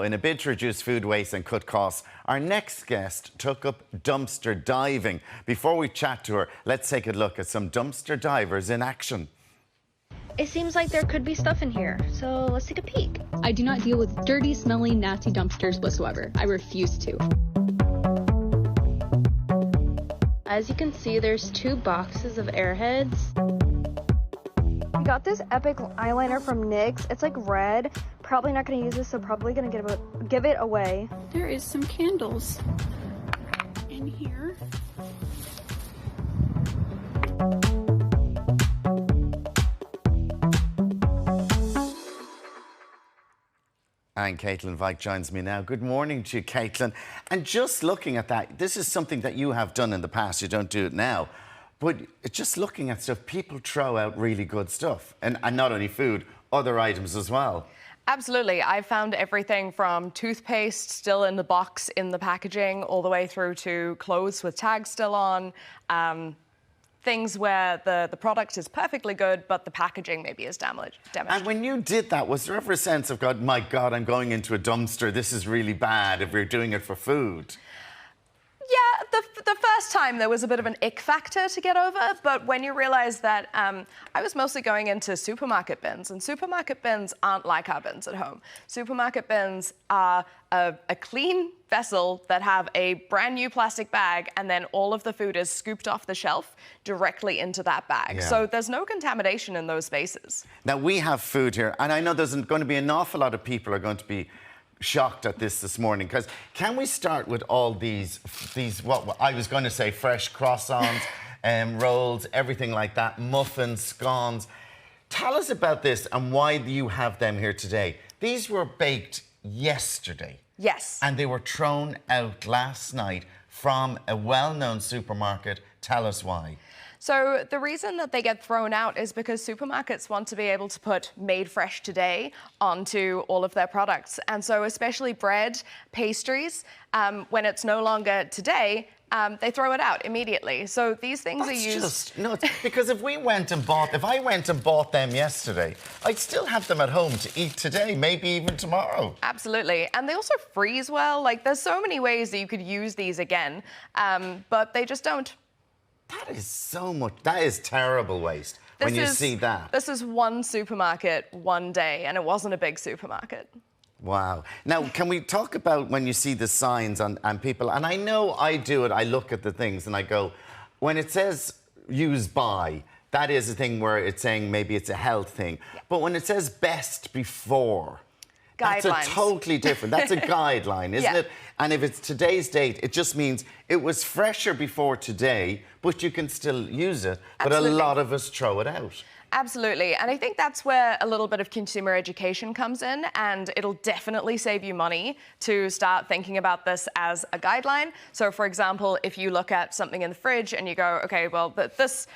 Now, in a bid to reduce food waste and cut costs, our next guest took up dumpster diving. Before we chat to her, let's take a look at some dumpster divers in action. It seems like there could be stuff in here, so let's take a peek. I do not deal with dirty, smelly, nasty dumpsters whatsoever. I refuse to. As you can see, there's 2 boxes of Airheads. We got this epic eyeliner from NYX. It's like red. Probably not gonna use this, so probably gonna give it away. There is some candles in here. And Caitlin Vike joins me now. Good morning to you, Caitlin. And just looking at that, this is something that you have done in the past. You don't do it now. But just looking at stuff, people throw out really good stuff. And not only food, other items as well. Absolutely. I've found everything from toothpaste still in the box in the packaging, all the way through to clothes with tags still on. Things where the product is perfectly good, but the packaging maybe is damaged. And when you did that, was there ever a sense of, God, my God, I'm going into a dumpster, this is really bad if we're doing it for food? Yeah, the first time there was a bit of an ick factor to get over, but when you realise that I was mostly going into supermarket bins, and supermarket bins aren't like our bins at home. Supermarket bins are a clean vessel that have a brand new plastic bag, and then all of the food is scooped off the shelf directly into that bag. Yeah. So there's no contamination in those spaces. Now, we have food here, and I know there's going to be an awful lot of people are going to be shocked at this morning, because can we start with all these what I was going to say, fresh croissants, rolls, everything like that, muffins, scones. Tell us about this and why you have them here today. These were baked yesterday. Yes. And they were thrown out last night from a well-known supermarket. Tell us why. So the reason that they get thrown out is because supermarkets want to be able to put made fresh today onto all of their products. And so especially bread, pastries, when it's no longer today, they throw it out immediately. So these things are used... Just nuts. Because if I went and bought them yesterday, I'd still have them at home to eat today, maybe even tomorrow. Absolutely. And they also freeze well. Like, there's so many ways that you could use these again, but they just don't. That is so much. That is terrible waste when you see that. This is one supermarket, one day, and it wasn't a big supermarket. Wow. Now, can we talk about when you see the signs on people, and I know I do it, I look at the things and I go, when it says use by, that is a thing where it's saying maybe it's a health thing. Yeah. But when it says best before, guidelines. That's a totally different, that's a guideline, isn't it? And if it's today's date, it just means it was fresher before today, but you can still use it. Absolutely. But a lot of us throw it out. Absolutely. And I think that's where a little bit of consumer education comes in, and it'll definitely save you money to start thinking about this as a guideline. So, for example, if you look at something in the fridge and you go, okay, well, this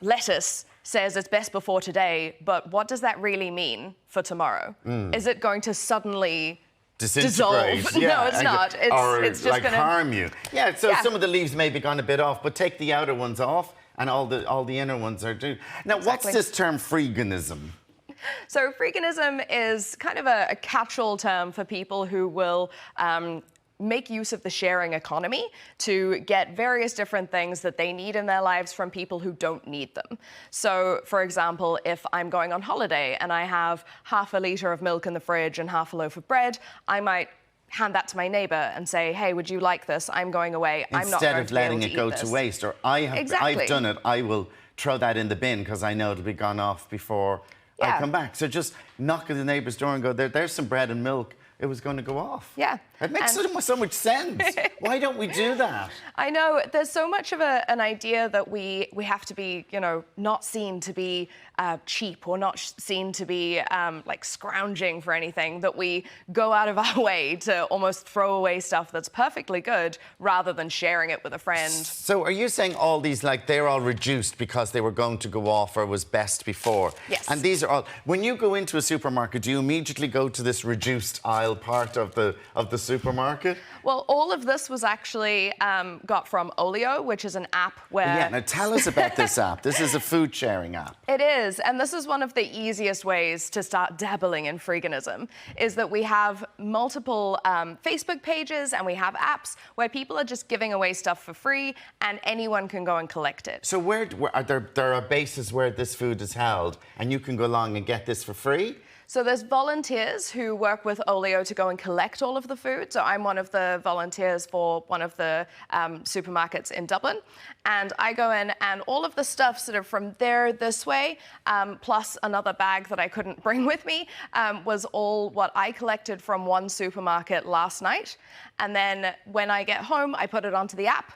lettuce says it's best before today, but what does that really mean for tomorrow? Is it going to suddenly dissolve? Yeah. No, it's not. It's just like gonna harm you. Yeah, so some of the leaves may be gone a bit off, but take the outer ones off and all the inner ones are due. Now, Exactly. What's this term freeganism? So freakinism is kind of a catch-all term for people who will make use of the sharing economy to get various different things that they need in their lives from people who don't need them. So, for example, if I'm going on holiday and I have half a litre of milk in the fridge and half a loaf of bread, I might hand that to my neighbour and say, hey, would you like this? I'm going away. I'm not going to be able to eat this. Instead of letting it go to waste. Or I've done it, I will throw that in the bin because I know it'll be gone off before I come back. So just knock at the neighbour's door and go, there's some bread and milk. It was going to go off. Yeah. It makes so much sense. Why don't we do that? I know. There's so much of an idea that we have to be, not seen to be cheap or not seen to be like scrounging for anything, that we go out of our way to almost throw away stuff that's perfectly good rather than sharing it with a friend. So are you saying all these, like, they're all reduced because they were going to go off or was best before? Yes. And these are all... When you go into a supermarket, do you immediately go to this reduced aisle aisle part of the supermarket? Well, all of this was actually got from Oleo, which is an app where... Yeah, now tell us about this app. This is a food sharing app. It is, and this is one of the easiest ways to start dabbling in freaganism, is that we have multiple Facebook pages and we have apps where people are just giving away stuff for free and anyone can go and collect it. So where are there are bases where this food is held and you can go along and get this for free? So there's volunteers who work with Oleo to go and collect all of the food. So I'm one of the volunteers for one of the supermarkets in Dublin. And I go in and all of the stuff sort of from there this way, plus another bag that I couldn't bring with me, was all what I collected from one supermarket last night. And then when I get home, I put it onto the app.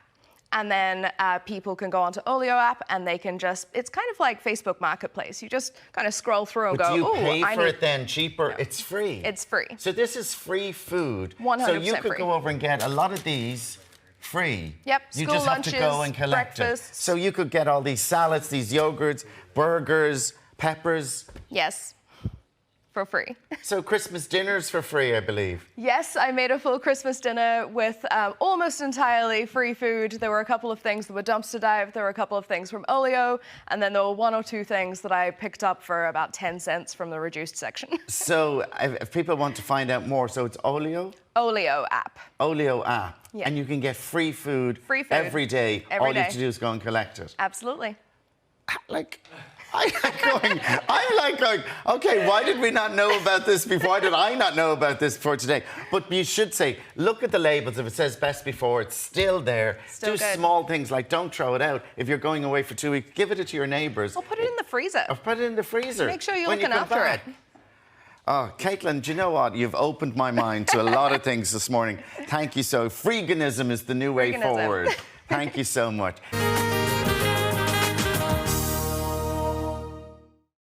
And then people can go onto Oleo app and they can just, it's kind of like Facebook Marketplace. You just kind of scroll through and but go, do you pay I for need... it then cheaper? No. It's free. It's free. So this is free food. 100% So you could free. go over and get a lot of these free. Yep, You school just have to go lunches, and collect breakfasts. it. So you could get all these salads, these yogurts, burgers, peppers. Yes, for free. So Christmas dinners for free, I believe. Yes, I made a full Christmas dinner with almost entirely free food. There were a couple of things that were dumpster dive, there were a couple of things from Oleo, and then there were one or two things that I picked up for about 10 cents from the reduced section. So if people want to find out more, so it's Oleo? Oleo app. Oleo app. Yeah. And you can get free food, Free food. every day. Every All you have day. to do is go and collect it. Absolutely. Like, I'm like going, okay, why did we not know about this before? Why did I not know about this before today? But you should say, look at the labels. If it says best before, it's still there. Still Do good. small things like don't throw it out. If you're going away for 2 weeks, give it to your neighbours. Or put it in the freezer. Or put it in the freezer. Make sure you're when you looking come after back. it. Oh, Caitlin, do you know what? You've opened my mind to a lot of things this morning. Thank you so. Freeganism is the new way Freakinism. forward. Thank you so much.